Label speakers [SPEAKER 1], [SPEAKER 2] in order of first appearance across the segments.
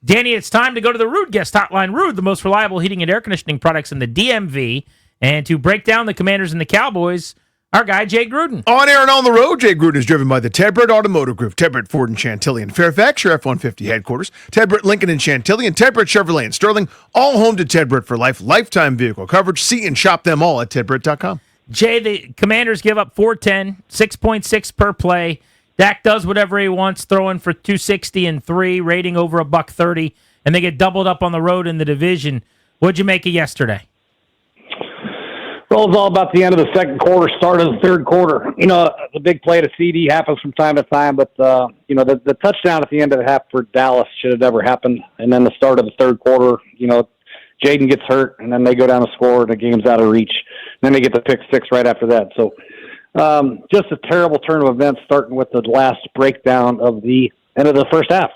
[SPEAKER 1] Danny, it's time to go to the Rude Guest Hotline. Rude, the most reliable heating and air conditioning products in the DMV. And to break down the Commanders and the Cowboys, our guy, Jay Gruden.
[SPEAKER 2] On air and on the road, Jay Gruden is driven by the Ted Britt Automotive Group, Ted Britt Ford and Chantilly in Fairfax, your F-150 headquarters, Ted Britt Lincoln and Chantilly, and Ted Britt Chevrolet in Sterling, all home to Ted Britt for life, lifetime vehicle coverage. See and shop them all at tedbritt.com.
[SPEAKER 1] Jay, the Commanders give up 410, 6.6 per play. Dak does whatever he wants, throwing for 260 and 3, rating over $130, and they get doubled up on the road in the division. What'd you make of yesterday?
[SPEAKER 3] Well, it was all about the end of the second quarter, start of the third quarter. You know, the big play to CD happens from time to time, but, the touchdown at the end of the half for Dallas should have never happened. And then the start of the third quarter, Jayden gets hurt, and then they go down to score, and the game's out of reach. And then they get the pick six right after that. So just a terrible turn of events, starting with the last breakdown of the end of the first half.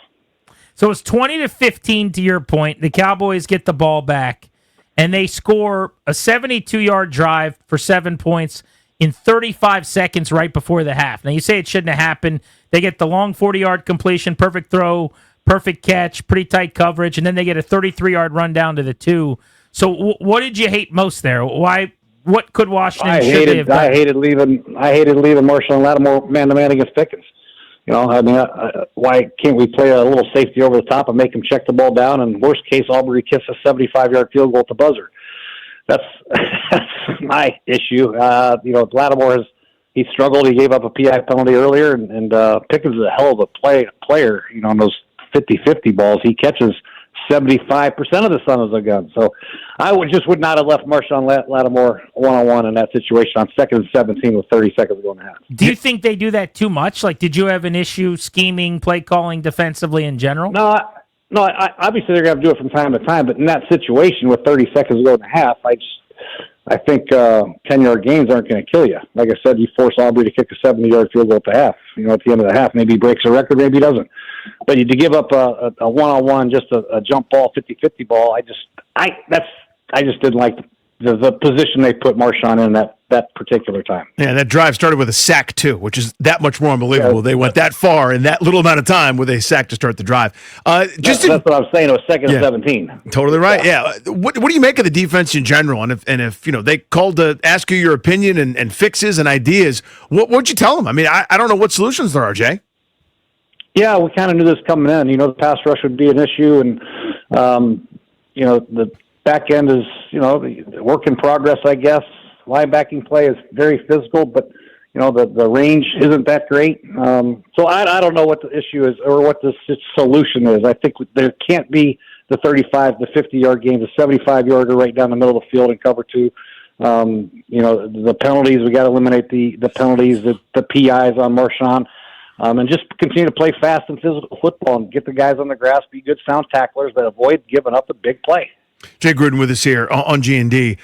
[SPEAKER 1] So it's 20-15 to your point. The Cowboys get the ball back, and they score a 72-yard drive for 7 points in 35 seconds right before the half. Now, you say it shouldn't have happened. They get the long 40-yard completion, perfect throw, perfect catch, pretty tight coverage, and then they get a 33-yard run down to the 2. So what did you hate most there? Why? What could Washington have done?
[SPEAKER 3] I hated leaving Marshall and Lattimore man-to-man against Pickens. Why can't we play a little safety over the top and make him check the ball down? And worst case, Aubrey kicks a 75-yard field goal at the buzzer. That's my issue. Lattimore he struggled. He gave up a PI penalty earlier, and Pickens is a hell of a player. On those 50-50 balls, he catches 75% of the son of a gun. So I would not have left Marshawn Lattimore one-on-one in that situation on 2nd and 17 with 30 seconds to go in the half.
[SPEAKER 1] Do you think they do that too much? Like, did you have an issue scheming, play calling defensively in general?
[SPEAKER 3] No, obviously they're going to have to do it from time to time, but in that situation with 30 seconds to go in the half, I think 10-yard gains aren't going to kill you. Like I said, you force Aubrey to kick a 70-yard field goal at the half. At the end of the half, maybe he breaks a record, maybe he doesn't. But to give up a one-on-one, just a jump ball, 50-50 ball, I just didn't like the position they put Marshawn in that particular time.
[SPEAKER 2] Yeah, that drive started with a sack, too, which is that much more unbelievable. Yeah. They went that far in that little amount of time with a sack to start the drive.
[SPEAKER 3] That's what I was saying. It was 2nd and 17.
[SPEAKER 2] Totally right, yeah. What do you make of the defense in general? And if they called to ask you your opinion and fixes and ideas, what'd you tell them? I mean, I don't know what solutions there are, Jay.
[SPEAKER 3] Yeah, we kind of knew this coming in. The pass rush would be an issue, and the back end is work in progress, I guess. Linebacking play is very physical, but the range isn't that great. So I don't know what the issue is or what the solution is. I think there can't be the 35 to 50-yard games, a 75-yarder right down the middle of the field and cover 2. The penalties, we got to eliminate the penalties, the PIs on Marshawn. And just continue to play fast and physical football and get the guys on the grass, be good sound tacklers, but avoid giving up a big play.
[SPEAKER 2] Jay Gruden with us here on G&D.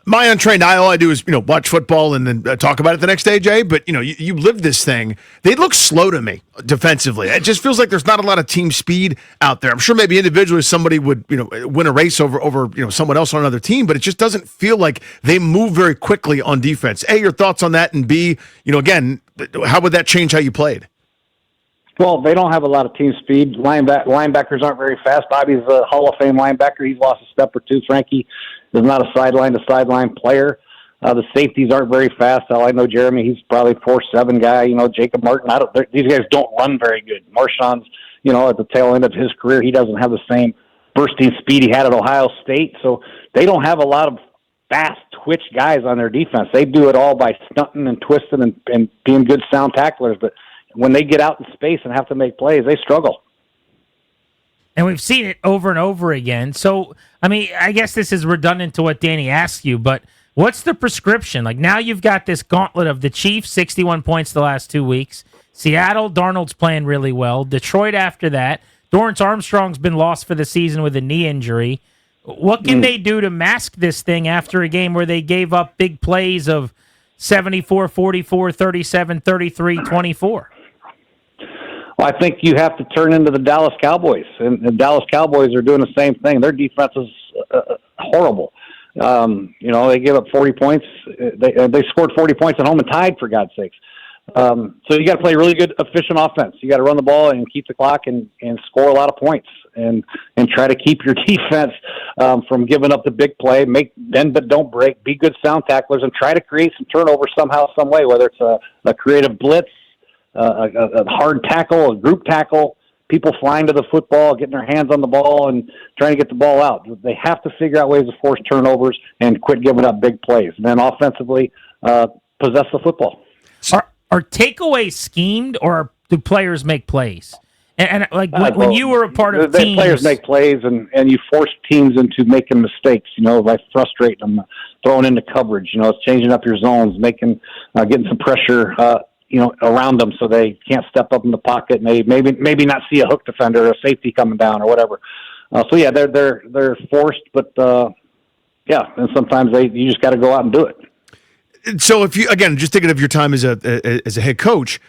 [SPEAKER 2] My untrained eye, all I do is, watch football and then talk about it the next day, Jay. But, you live this thing. They look slow to me defensively. It just feels like there's not a lot of team speed out there. I'm sure maybe individually somebody would, win a race over someone else on another team, but it just doesn't feel like they move very quickly on defense. A, your thoughts on that, and B, again, how would that change how you played?
[SPEAKER 3] Well, they don't have a lot of team speed. Linebackers aren't very fast. Bobby's a Hall of Fame linebacker. He's lost a step or two. Frankie is not a sideline-to-sideline player. The safeties aren't very fast. All I know, Jeremy, he's probably 4'7" guy. Jacob Martin. These guys don't run very good. Marshawn's, at the tail end of his career, he doesn't have the same bursting speed he had at Ohio State. So they don't have a lot of fast twitch guys on their defense. They do it all by stunting and twisting and being good sound tacklers. But when they get out in space and have to make plays, they struggle.
[SPEAKER 1] And we've seen it over and over again. So, I guess this is redundant to what Danny asked you, but what's the prescription? Like, now you've got this gauntlet of the Chiefs, 61 points the last 2 weeks. Seattle, Darnold's playing really well. Detroit after that. Dorrance Armstrong's been lost for the season with a knee injury. What can they do to mask this thing after a game where they gave up big plays of 74, 44, 37, 33, 24?
[SPEAKER 3] Well, I think you have to turn into the Dallas Cowboys, and the Dallas Cowboys are doing the same thing. Their defense is horrible. They give up 40 points. They scored 40 points at home and tied, for God's sakes. So you got to play really good, efficient offense. You got to run the ball and keep the clock and score a lot of points and try to keep your defense from giving up the big play. Make bend but don't break. Be good sound tacklers and try to create some turnovers somehow, some way. Whether it's a creative blitz, a hard tackle, a group tackle, people flying to the football, getting their hands on the ball and trying to get the ball out. They have to figure out ways to force turnovers and quit giving up big plays. And then offensively, possess the football.
[SPEAKER 1] Are takeaways schemed, or do players make plays? And like when you were a part of teams,
[SPEAKER 3] players make plays, and you force teams into making mistakes. By frustrating them, throwing into coverage. It's changing up your zones, getting some pressure. Around them, so they can't step up in the pocket. And maybe not see a hook defender or a safety coming down or whatever. They're forced, but and sometimes you just got to go out and do it.
[SPEAKER 2] So if you, again, just thinking of your time as a head coach,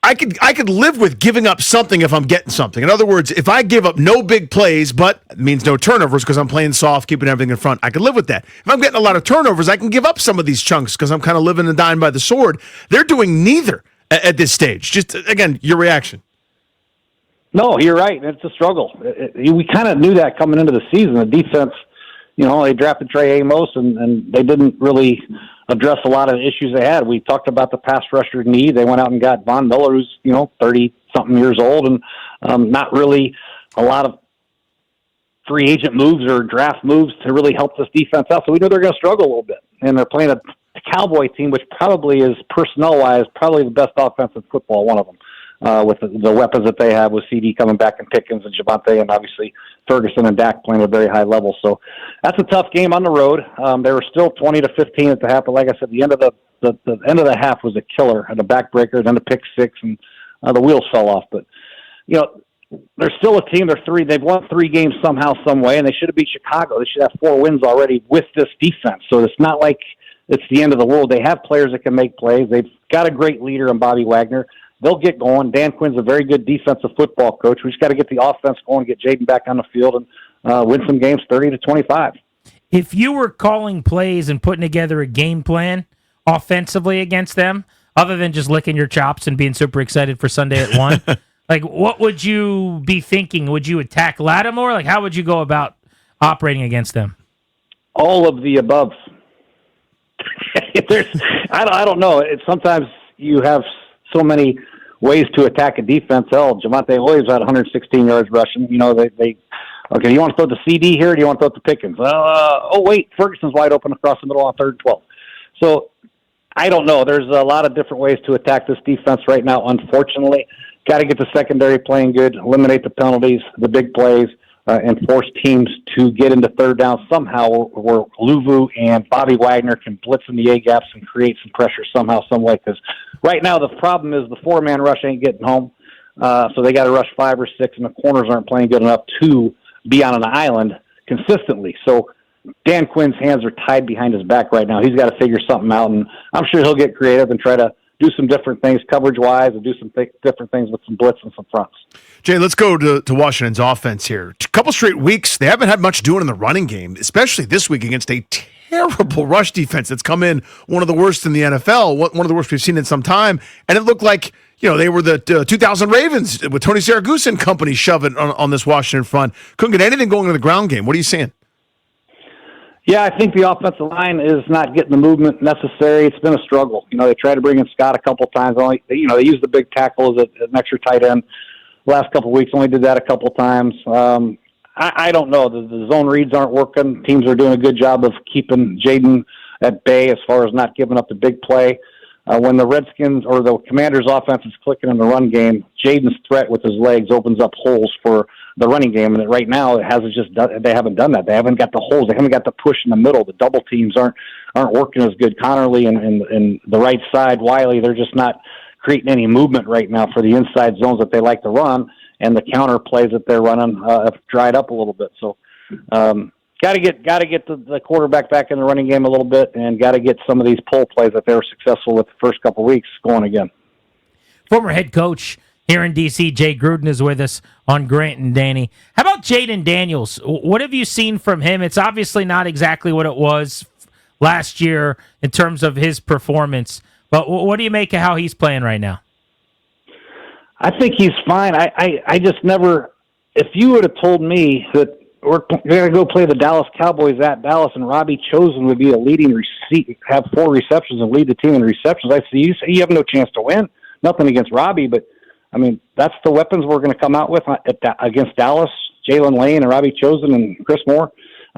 [SPEAKER 2] I could live with giving up something if I'm getting something. In other words, if I give up no big plays, but it means no turnovers because I'm playing soft, keeping everything in front, I could live with that. If I'm getting a lot of turnovers, I can give up some of these chunks because I'm kind of living and dying by the sword. They're doing neither at this stage. Just, again, your reaction.
[SPEAKER 3] No, you're right. It's a struggle. We kind of knew that coming into the season. The defense, they drafted Trey Amos, and they didn't really address a lot of the issues they had. We talked about the pass rusher need. They went out and got Von Miller, who's 30-something years old, and not really a lot of free agent moves or draft moves to really help this defense out. So we know they're going to struggle a little bit. And they're playing a Cowboy team, which probably is, personnel-wise, probably the best offense in football, one of them. With the weapons that they have, with CD coming back and Pickens and Javonte, and obviously Ferguson and Dak playing at a very high level. So that's a tough game on the road. They were still 20-15 at the half, but like I said, the end of the end of the half was a killer, and a backbreaker, then a pick six, and the wheels fell off. But they're still a team. They've won 3 games somehow, some way, and they should have beat Chicago. They should have 4 wins already with this defense. So it's not like it's the end of the world. They have players that can make plays. They've got a great leader in Bobby Wagner. They'll get going. Dan Quinn's a very good defensive football coach. We just got to get the offense going, get Jayden back on the field, and win some games 30-25.
[SPEAKER 1] If you were calling plays and putting together a game plan offensively against them, other than just licking your chops and being super excited for Sunday at 1, like what would you be thinking? Would you attack Lattimore? Like how would you go about operating against them?
[SPEAKER 3] All of the above. I don't know. Sometimes you have so many ways to attack a defense. Javonte Williams had 116 yards rushing. Okay, do you want to throw the CD here, or do you want to throw it to Pickens? Wait, Ferguson's wide open across the middle on 3rd and 12. So I don't know. There's a lot of different ways to attack this defense right now, unfortunately. Got to get the secondary playing good, eliminate the penalties, the big plays, and force teams to get into 3rd down somehow, where Luvu and Bobby Wagner can blitz in the A-gaps and create some pressure somehow, some way. Because right now the problem is the 4-man rush ain't getting home, so they got to rush 5 or 6, and the corners aren't playing good enough to be on an island consistently. So Dan Quinn's hands are tied behind his back right now. He's got to figure something out, and I'm sure he'll get creative and try to do some different things coverage-wise and do some different things with some blitz and some fronts.
[SPEAKER 2] Jay, let's go to Washington's offense here. A couple straight weeks, they haven't had much doing in the running game, especially this week against a terrible rush defense that's come in one of the worst in the NFL, one of the worst we've seen in some time. And it looked like, they were the 2000 Ravens with Tony Siragusa and company shoving on this Washington front. Couldn't get anything going in the ground game. What are you seeing?
[SPEAKER 3] Yeah, I think the offensive line is not getting the movement necessary. It's been a struggle. They tried to bring in Scott a couple times. They used the big tackle as an extra tight end. Last couple of weeks, only did that a couple times. I don't know. The zone reads aren't working. Teams are doing a good job of keeping Jayden at bay as far as not giving up the big play. When the Redskins or the Commanders' offense is clicking in the run game, Jayden's threat with his legs opens up holes for the running game. And right now, they haven't done that. They haven't got the holes. They haven't got the push in the middle. The double teams aren't working as good. Connerly and the right side, Wiley, they're just not creating any movement right now for the inside zones that they like to run, and the counter plays that they're running have dried up a little bit. So, got to get the quarterback back in the running game a little bit, and got to get some of these pull plays that they were successful with the first couple of weeks going again.
[SPEAKER 1] Former head coach here in D.C., Jay Gruden, is with us on Grant and Danny. How about Jayden Daniels? What have you seen from him? It's obviously not exactly what it was last year in terms of his performance. But what do you make of how he's playing right now?
[SPEAKER 3] I think he's fine. I just never. If you would have told me that we're going to go play the Dallas Cowboys at Dallas and Robbie Chosen would be a leading have 4 receptions and lead the team in receptions, I see you have no chance to win. Nothing against Robbie, but I mean that's the weapons we're going to come out with against Dallas. Jalen Lane and Robbie Chosen and Chris Moore.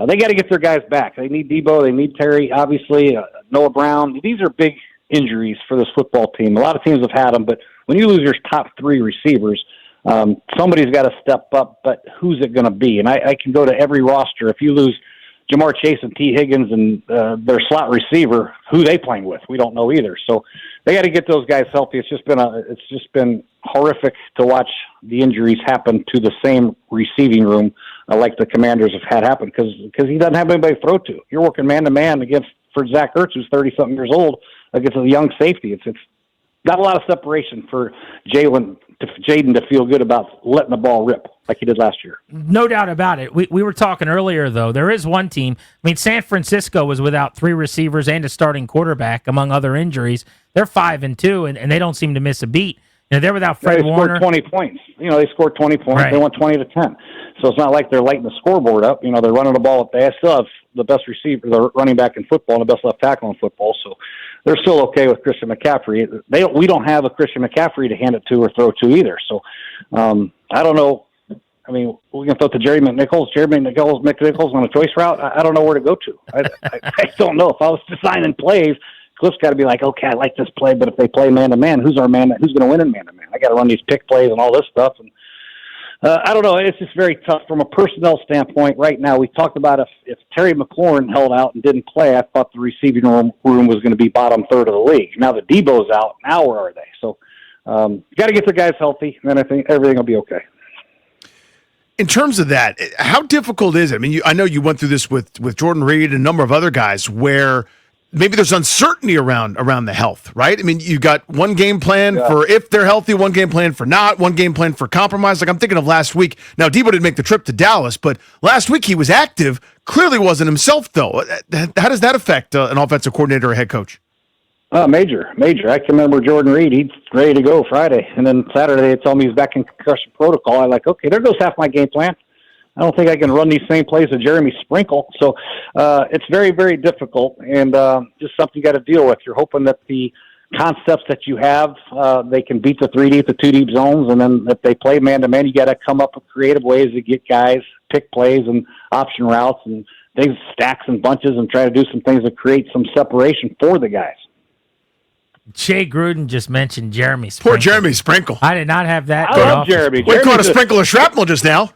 [SPEAKER 3] They got to get their guys back. They need Debo. They need Terry. Obviously, Noah Brown. These are big injuries for this football team. A lot of teams have had them, but when you lose your top 3 receivers, somebody's got to step up, but who's it going to be? And I can go to every roster. If you lose Jamar Chase and T. Higgins and their slot receiver, who they playing with? We don't know either. So they got to get those guys healthy. It's just been horrific to watch the injuries happen to the same receiving room like the Commanders have had happen because he doesn't have anybody to throw to. You're working man-to-man for Zach Ertz, who's 30-something years old, against a young safety. It's not a lot of separation for Jayden to feel good about letting the ball rip like he did last year.
[SPEAKER 1] No doubt about it. We were talking earlier, though. There is one team. I mean, San Francisco was without 3 receivers and a starting quarterback, among other injuries. They're 5-2, and they don't seem to miss a beat. They're without Fred Warner.
[SPEAKER 3] They scored 20 points. They scored 20 points.
[SPEAKER 1] Right.
[SPEAKER 3] They won 20-10. So it's not like they're lighting the scoreboard up. They're running the ball. They still have the best receiver, the running back in football, and the best left tackle in football. So they're still okay with Christian McCaffrey. We don't have a Christian McCaffrey to hand it to or throw to either. So I don't know. I mean, we're going to throw to Jerry McNichols. On a choice route. I don't know where to go to. I don't know. If I was designing plays, Cliff's got to be like, okay, I like this play, but if they play man-to-man, who's our man? Who's going to win in man-to-man? I got to run these pick plays and all this stuff. And I don't know. It's just very tough from a personnel standpoint right now. We talked about if Terry McLaurin held out and didn't play, I thought the receiving room was going to be bottom third of the league. Now that Debo's out, now where are they? So got to get the guys healthy, and then I think everything will be okay.
[SPEAKER 2] In terms of that, how difficult is it? I mean, I know you went through this with Jordan Reed and a number of other guys where maybe there's uncertainty around the health, right? I mean, you got one game plan for if they're healthy, one game plan for not, one game plan for compromise. Like I'm thinking of last week. Now, Debo didn't make the trip to Dallas, but last week he was active. Clearly wasn't himself, though. How does that affect an offensive coordinator or head coach?
[SPEAKER 3] Major. I can remember Jordan Reed. He's ready to go Friday. And then Saturday they told me he's back in concussion protocol. I'm like, okay, there goes half my game plan. I don't think I can run these same plays as Jeremy Sprinkle. So it's very, very difficult and just something you got to deal with. You're hoping that the concepts that you have, they can beat the 3 deep, the 2 deep zones. And then if they play man-to-man, you got to come up with creative ways to get guys, pick plays and option routes and things, stacks and bunches and try to do some things to create some separation for the guys.
[SPEAKER 1] Jay Gruden just mentioned Jeremy Sprinkle.
[SPEAKER 2] Poor Jeremy Sprinkle.
[SPEAKER 1] I did not have that.
[SPEAKER 3] I love Jeremy.
[SPEAKER 2] We caught a sprinkle of shrapnel just now.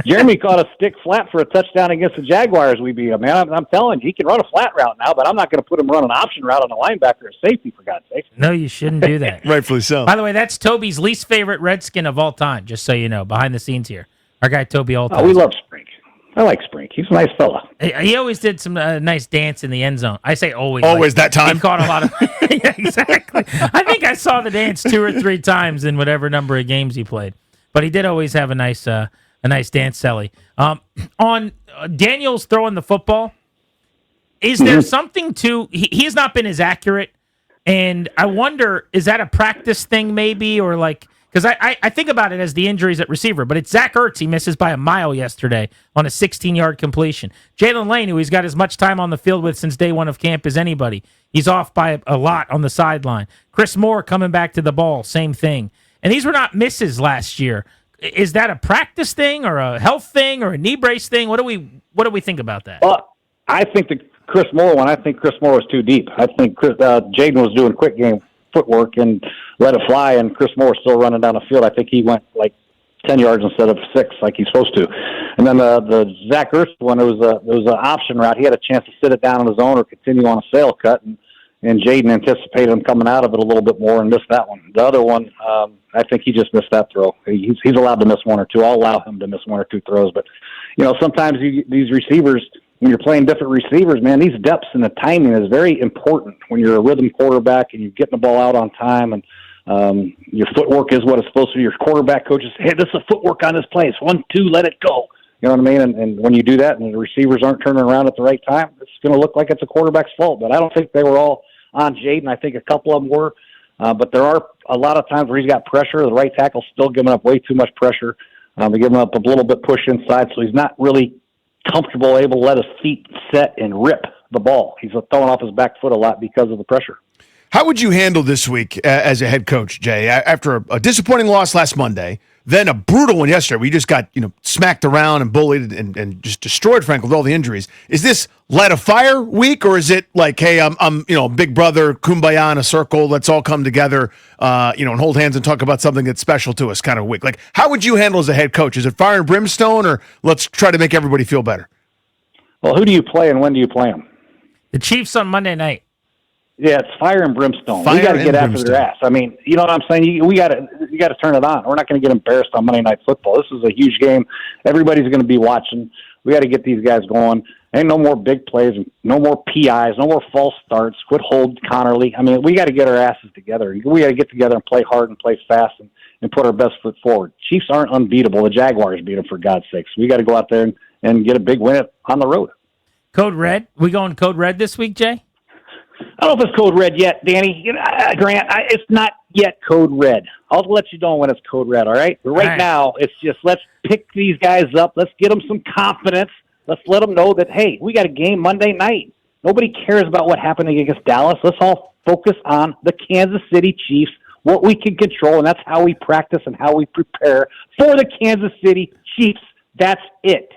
[SPEAKER 3] Jeremy caught a stick flat for a touchdown against the Jaguars. We beat him, man. I'm telling you, he can run a flat route now, but I'm not going to put him run an option route on a linebacker or safety, for God's sake.
[SPEAKER 1] No, you shouldn't do that.
[SPEAKER 2] Rightfully so.
[SPEAKER 1] By the way, that's Toby's least favorite Redskin of all time, just so you know, behind the scenes here. Our guy Toby Alton.
[SPEAKER 3] Oh, we love Sprink. I like Sprink. He's a nice fella.
[SPEAKER 1] He always did some nice dance in the end zone. I say always.
[SPEAKER 2] Always that time?
[SPEAKER 1] He caught a lot of... Yeah, exactly. I think I saw the dance 2 or 3 times in whatever number of games he played. But he did always have a nice dance, Sally. On Daniels throwing the football, is there something to... He has not been as accurate, and I wonder, is that a practice thing maybe, or like... Because I think about it as the injuries at receiver, but it's Zach Ertz. He misses by a mile yesterday on a 16-yard completion. Jalen Lane, who he's got as much time on the field with since day one of camp as anybody, he's off by a lot on the sideline. Chris Moore coming back to the ball, same thing. And these were not misses last year. Is that a practice thing or a health thing or a knee brace thing? What do we think about that?
[SPEAKER 3] Well, I think the Chris Moore one, I think Chris Moore was too deep. I think Jayden was doing quick game footwork and let it fly, and Chris Moore was still running down the field. I think he went like 10 yards instead of 6 like he's supposed to. And then the Zach Ertz one, it was an option route. He had a chance to sit it down on his own or continue on a sail cut, and Jayden anticipated him coming out of it a little bit more and missed that one. The other one, I think he just missed that throw. He's allowed to miss 1 or 2. I'll allow him to miss 1 or 2 throws, but sometimes these receivers, when you're playing different receivers, man, these depths and the timing is very important when you're a rhythm quarterback and you're getting the ball out on time, and your footwork is what it's supposed to be. Your quarterback coaches say, hey, this is footwork on this play. It's 1, 2, let it go. You know what I mean? And when you do that and the receivers aren't turning around at the right time, it's going to look like it's a quarterback's fault. But I don't think they were all on Jayden. I think a couple of them were. But there are a lot of times where he's got pressure. The right tackle's still giving up way too much pressure. They're giving up a little bit push inside, so he's not really comfortable, able to let his feet set and rip the ball. He's throwing off his back foot a lot because of the pressure.
[SPEAKER 2] How would you handle this week as a head coach, Jay, after a disappointing loss last Monday, then a brutal one yesterday where you just got smacked around and bullied and just destroyed, Frank, with all the injuries? Is this light a fire week, or is it like, hey, I'm big brother, kumbaya in a circle, let's all come together, and hold hands and talk about something that's special to us kind of week? Like, how would you handle as a head coach? Is it fire and brimstone, or let's try to make everybody feel better?
[SPEAKER 3] Well, who do you play and when do you play them?
[SPEAKER 1] The Chiefs on Monday night.
[SPEAKER 3] Yeah, it's fire and brimstone.
[SPEAKER 2] Fire
[SPEAKER 3] we got to get after
[SPEAKER 2] brimstone.
[SPEAKER 3] their ass. I mean, you know what I'm saying? You got to turn it on. We're not going to get embarrassed on Monday Night Football. This is a huge game. Everybody's going to be watching. We got to get these guys going. Ain't no more big plays, no more PIs, no more false starts. Quit hold Connerly. I mean, we got to get our asses together. We got to get together and play hard and play fast and put our best foot forward. Chiefs aren't unbeatable. The Jaguars beat them, for God's sakes. We got to go out there and get a big win on the road.
[SPEAKER 1] Code Red. We going Code Red this week, Jay?
[SPEAKER 3] I don't know if it's Code Red yet, Danny. Grant, it's not yet Code Red. I'll let you know when it's Code Red, all right? But right now, it's just let's pick these guys up. Let's get them some confidence. Let's let them know that, hey, we got a game Monday night. Nobody cares about what happened against Dallas. Let's all focus on the Kansas City Chiefs, what we can control, and that's how we practice and how we prepare for the Kansas City Chiefs. That's it.